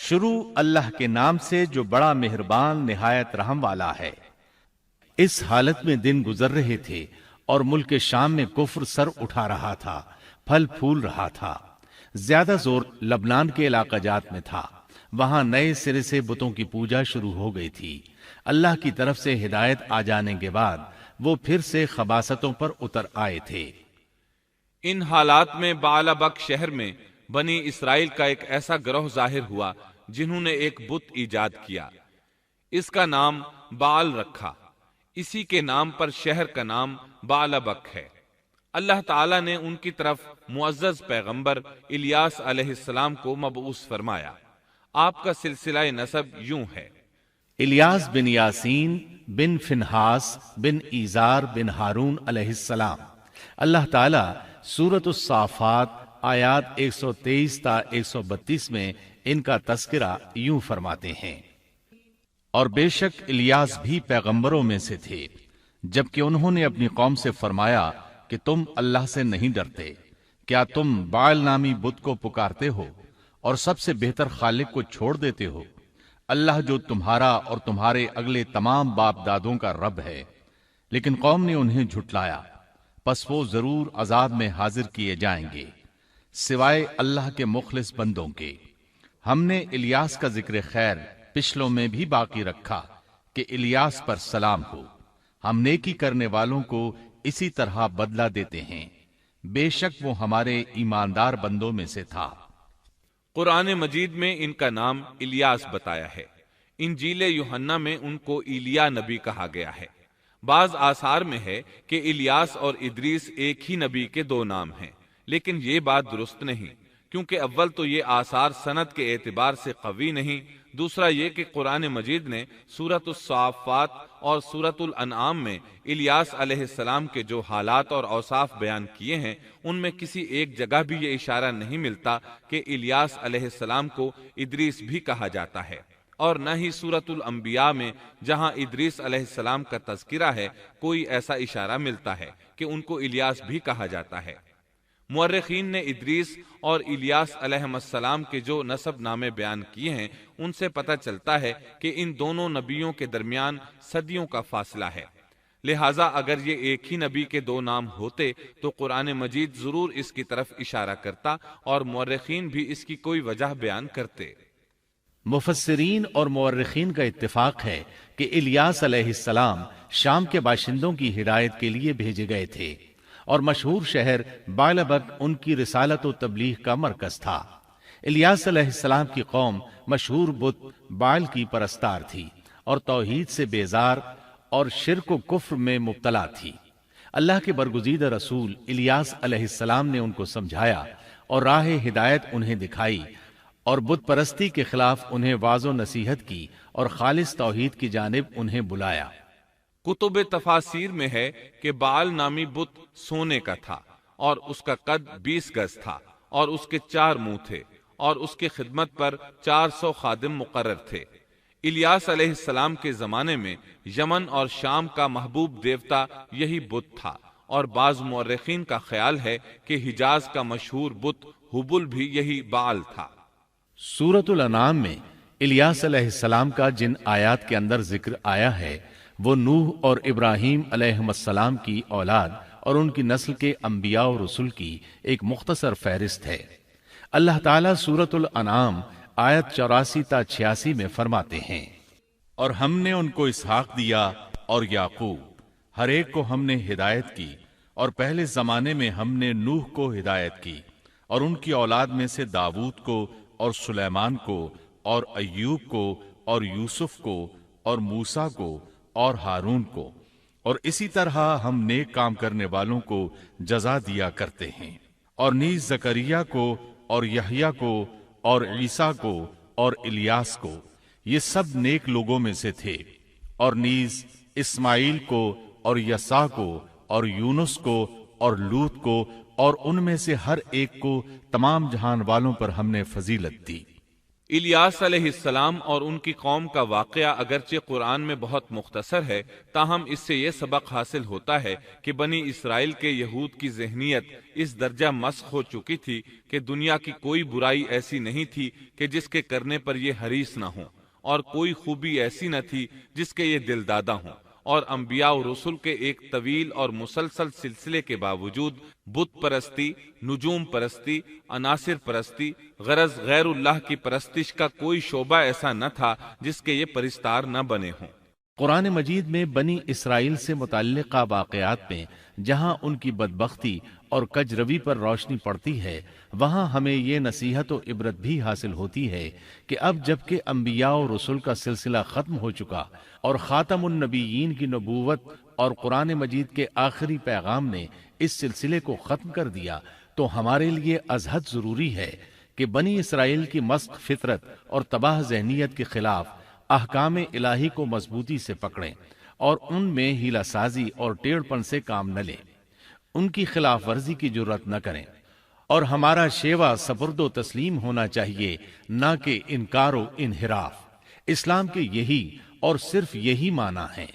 شروع اللہ کے نام سے جو بڑا مہربان نہایت رحم والا ہے۔ اس حالت میں دن گزر رہے تھے اور ملک شام میں کفر سر اٹھا رہا تھا، پھل پھول رہا تھا۔ زیادہ زور لبنان کے علاقہ جات میں تھا، وہاں نئے سرے سے بتوں کی پوجا شروع ہو گئی تھی۔ اللہ کی طرف سے ہدایت آ جانے کے بعد وہ پھر سے خباثتوں پر اتر آئے تھے۔ ان حالات میں بعلبک شہر میں بنی اسرائیل کا ایک ایسا گروہ ظاہر ہوا جنہوں نے ایک بت ایجاد کیا، اس کا نام بعل رکھا۔ اسی کے نام پر شہر کا نام بعلبک ہے۔ اللہ تعالیٰ نے ان کی طرف معزز پیغمبر الیاس علیہ السلام کو مبعوث فرمایا۔ آپ کا سلسلہ نسب یوں ہے: الیاس بن یاسین بن فنحاس بن ایزار بن ہارون علیہ السلام۔ اللہ تعالیٰ سورۃ الصافات آیات 123 تا 132 میں ان کا تذکرہ یوں فرماتے ہیں: اور بے شک الیاس بھی پیغمبروں میں سے تھے، جبکہ انہوں نے اپنی قوم سے فرمایا کہ تم اللہ سے نہیں ڈرتے، کیا تم بعل نامی بت کو پکارتے ہو اور سب سے بہتر خالق کو چھوڑ دیتے ہو، اللہ جو تمہارا اور تمہارے اگلے تمام باپ دادوں کا رب ہے۔ لیکن قوم نے انہیں جھٹلایا، پس وہ ضرور عذاب میں حاضر کیے جائیں گے، سوائے اللہ کے مخلص بندوں کے۔ ہم نے الیاس کا ذکر خیر پچھلوں میں بھی باقی رکھا کہ الیاس پر سلام ہو، ہم نیکی کرنے والوں کو اسی طرح بدلہ دیتے ہیں، بے شک وہ ہمارے ایماندار بندوں میں سے تھا۔ قرآن مجید میں ان کا نام الیاس بتایا ہے۔ انجیل یوحنا میں ان کو ایلیا نبی کہا گیا ہے۔ بعض آثار میں ہے کہ الیاس اور ادریس ایک ہی نبی کے دو نام ہیں، لیکن یہ بات درست نہیں، کیونکہ اول تو یہ آثار سند کے اعتبار سے قوی نہیں، دوسرا یہ کہ قرآن مجید نے سورۃ الصافات اور سورۃ الانعام میں الیاس علیہ السلام کے جو حالات اور اوصاف بیان کیے ہیں ان میں کسی ایک جگہ بھی یہ اشارہ نہیں ملتا کہ الیاس علیہ السلام کو ادریس بھی کہا جاتا ہے، اور نہ ہی سورۃ الانبیاء میں جہاں ادریس علیہ السلام کا تذکرہ ہے کوئی ایسا اشارہ ملتا ہے کہ ان کو الیاس بھی کہا جاتا ہے۔ مورخین نے ادریس اور الیاس علیہ السلام کے جو نسب نامے بیان کیے ہیں ان سے پتہ چلتا ہے کہ ان دونوں نبیوں کے درمیان صدیوں کا فاصلہ ہے، لہٰذا اگر یہ ایک ہی نبی کے دو نام ہوتے تو قرآن مجید ضرور اس کی طرف اشارہ کرتا اور مورخین بھی اس کی کوئی وجہ بیان کرتے۔ مفسرین اور مورخین کا اتفاق ہے کہ الیاس علیہ السلام شام کے باشندوں کی ہدایت کے لیے بھیجے گئے تھے، اور مشہور شہر بعلبک ان کی رسالت و تبلیغ کا مرکز تھا۔ الیاس علیہ السلام کی قوم مشہور بت بعل کی پرستار تھی اور توحید سے بیزار اور شرک و کفر میں مبتلا تھی۔ اللہ کے برگزیدہ رسول الیاس علیہ السلام نے ان کو سمجھایا اور راہ ہدایت انہیں دکھائی، اور بت پرستی کے خلاف انہیں واعظ و نصیحت کی اور خالص توحید کی جانب انہیں بلایا۔ کتب تفاسیر میں ہے کہ بعل نامی بت سونے کا تھا اور اس کا قد 20 گز تھا اور اس کے 4 منہ تھے اور اس کی خدمت پر 400 خادم مقرر تھے۔ الیاس علیہ السلام کے زمانے میں یمن اور شام کا محبوب دیوتا یہی بت تھا، اور بعض مورخین کا خیال ہے کہ حجاز کا مشہور بت ہبل بھی یہی بعل تھا۔ سورۃ الانعام میں الیاس علیہ السلام کا جن آیات کے اندر ذکر آیا ہے وہ نوح اور ابراہیم علیہ السلام کی اولاد اور ان کی نسل کے انبیاء و رسل کی ایک مختصر فہرست ہے۔ اللہ تعالیٰ سورۃ الانعام آیت 84 تا 86 میں فرماتے ہیں: اور ہم نے ان کو اسحاق دیا اور یعقوب، ہر ایک کو ہم نے ہدایت کی، اور پہلے زمانے میں ہم نے نوح کو ہدایت کی، اور ان کی اولاد میں سے داؤد کو اور سلیمان کو اور ایوب کو اور یوسف کو اور موسیٰ کو اور ہارون کو، اور اسی طرح ہم نیک کام کرنے والوں کو جزا دیا کرتے ہیں۔ اور نیز زکریا کو اور یحییٰ کو اور عیسیٰ کو اور الیاس کو، یہ سب نیک لوگوں میں سے تھے، اور نیز اسماعیل کو اور یسع کو اور یونس کو اور لوط کو، اور ان میں سے ہر ایک کو تمام جہان والوں پر ہم نے فضیلت دی۔ الیاس علیہ السلام اور ان کی قوم کا واقعہ اگرچہ قرآن میں بہت مختصر ہے، تاہم اس سے یہ سبق حاصل ہوتا ہے کہ بنی اسرائیل کے یہود کی ذہنیت اس درجہ مسخ ہو چکی تھی کہ دنیا کی کوئی برائی ایسی نہیں تھی کہ جس کے کرنے پر یہ حریص نہ ہوں، اور کوئی خوبی ایسی نہ تھی جس کے یہ دل دادہ ہوں، اور انبیاء و رسل کے ایک طویل اور مسلسل سلسلے کے باوجود بت پرستی، نجوم پرستی، عناصر پرستی، غرض غیر اللہ کی پرستش کا کوئی شعبہ ایسا نہ تھا جس کے یہ پرستار نہ بنے ہوں۔ قرآن مجید میں بنی اسرائیل سے متعلقہ واقعات میں جہاں ان کی بدبختی اور کجروی پر روشنی پڑتی ہے، وہاں ہمیں یہ نصیحت و عبرت بھی حاصل ہوتی ہے کہ اب جبکہ انبیاء و رسول کا سلسلہ ختم ہو چکا اور خاتم النبیین کی نبوت اور قرآن مجید کے آخری پیغام نے اس سلسلے کو ختم کر دیا، تو ہمارے لیے ازحد ضروری ہے کہ بنی اسرائیل کی مسخ فطرت اور تباہ ذہنیت کے خلاف احکام الہی کو مضبوطی سے پکڑیں اور ان میں ہیلہ سازی اور ٹیڑھ پن سے کام نہ لیں، ان کی خلاف ورزی کی جرات نہ کریں، اور ہمارا شیوا سپرد و تسلیم ہونا چاہیے، نہ کہ انکار و انحراف۔ اسلام کے یہی اور صرف یہی معنی ہیں۔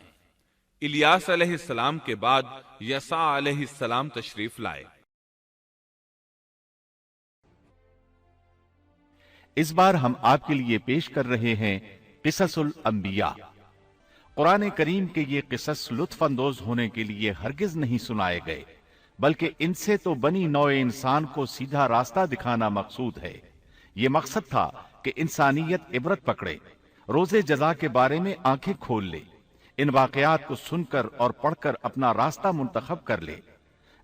الیاس علیہ السلام کے بعد یسع علیہ السلام تشریف لائے۔ اس بار ہم آپ کے لیے پیش کر رہے ہیں قصص الانبیاء۔ قرآن کریم کے یہ قصص لطف اندوز ہونے کے لیے ہرگز نہیں سنائے گئے، بلکہ ان سے تو بنی نوع انسان کو سیدھا راستہ دکھانا مقصود ہے۔ یہ مقصد تھا کہ انسانیت عبرت پکڑے، روز جزا کے بارے میں آنکھیں کھول لے، ان واقعات کو سن کر اور پڑھ کر اپنا راستہ منتخب کر لے۔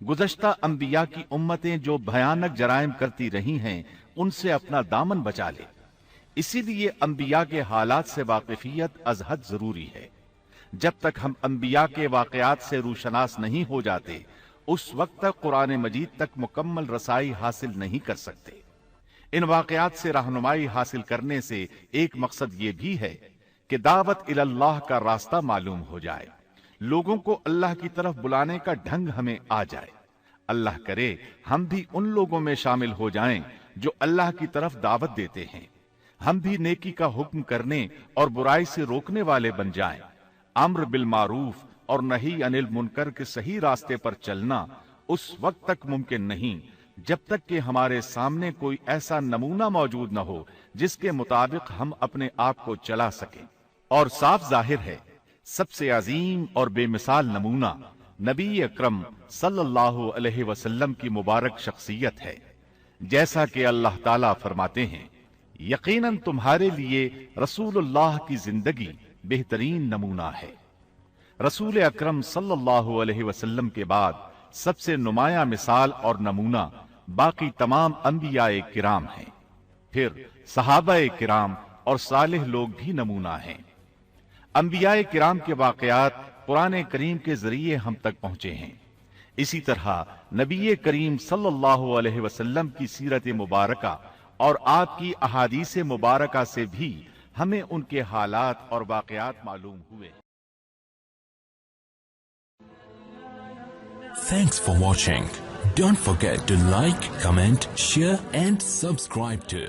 گزشتہ انبیاء کی امتیں جو بھیانک جرائم کرتی رہی ہیں، ان سے اپنا دامن بچا لے۔ اسی لیے انبیاء کے حالات سے واقفیت ازحد ضروری ہے۔ جب تک ہم انبیاء کے واقعات سے روشناس نہیں ہو جاتے، اس وقت تک قرآن مجید تک مکمل رسائی حاصل نہیں کر سکتے۔ ان واقعات سے رہنمائی حاصل کرنے سے ایک مقصد یہ بھی ہے کہ دعوت اللہ کا راستہ معلوم ہو جائے، لوگوں کو اللہ کی طرف بلانے کا ڈھنگ ہمیں آ جائے۔ اللہ کرے ہم بھی ان لوگوں میں شامل ہو جائیں جو اللہ کی طرف دعوت دیتے ہیں، ہم بھی نیکی کا حکم کرنے اور برائی سے روکنے والے بن جائیں۔ امر بالمعروف اور نہی عن المنکر کے صحیح راستے پر چلنا اس وقت تک ممکن نہیں جب تک کہ ہمارے سامنے کوئی ایسا نمونہ موجود نہ ہو جس کے مطابق ہم اپنے آپ کو چلا سکیں۔ اور صاف ظاہر ہے سب سے عظیم اور بے مثال نمونہ نبی اکرم صلی اللہ علیہ وسلم کی مبارک شخصیت ہے، جیسا کہ اللہ تعالیٰ فرماتے ہیں، یقیناً تمہارے لیے رسول اللہ کی زندگی بہترین نمونہ ہے۔ رسول اکرم صلی اللہ علیہ وسلم کے بعد سب سے نمایاں مثال اور نمونہ باقی تمام انبیاء کرام ہیں، پھر صحابہ کرام اور صالح لوگ بھی نمونہ ہیں۔ انبیاء کرام کے واقعات قرآن کریم کے ذریعے ہم تک پہنچے ہیں۔ اسی طرح نبی کریم صلی اللہ علیہ وسلم کی سیرت مبارکہ اور آپ کی احادیث مبارکہ سے بھی ہمیں ان کے حالات اور واقعات معلوم ہوئے۔ Thanks for watching. Don't forget to like, comment, share and subscribe to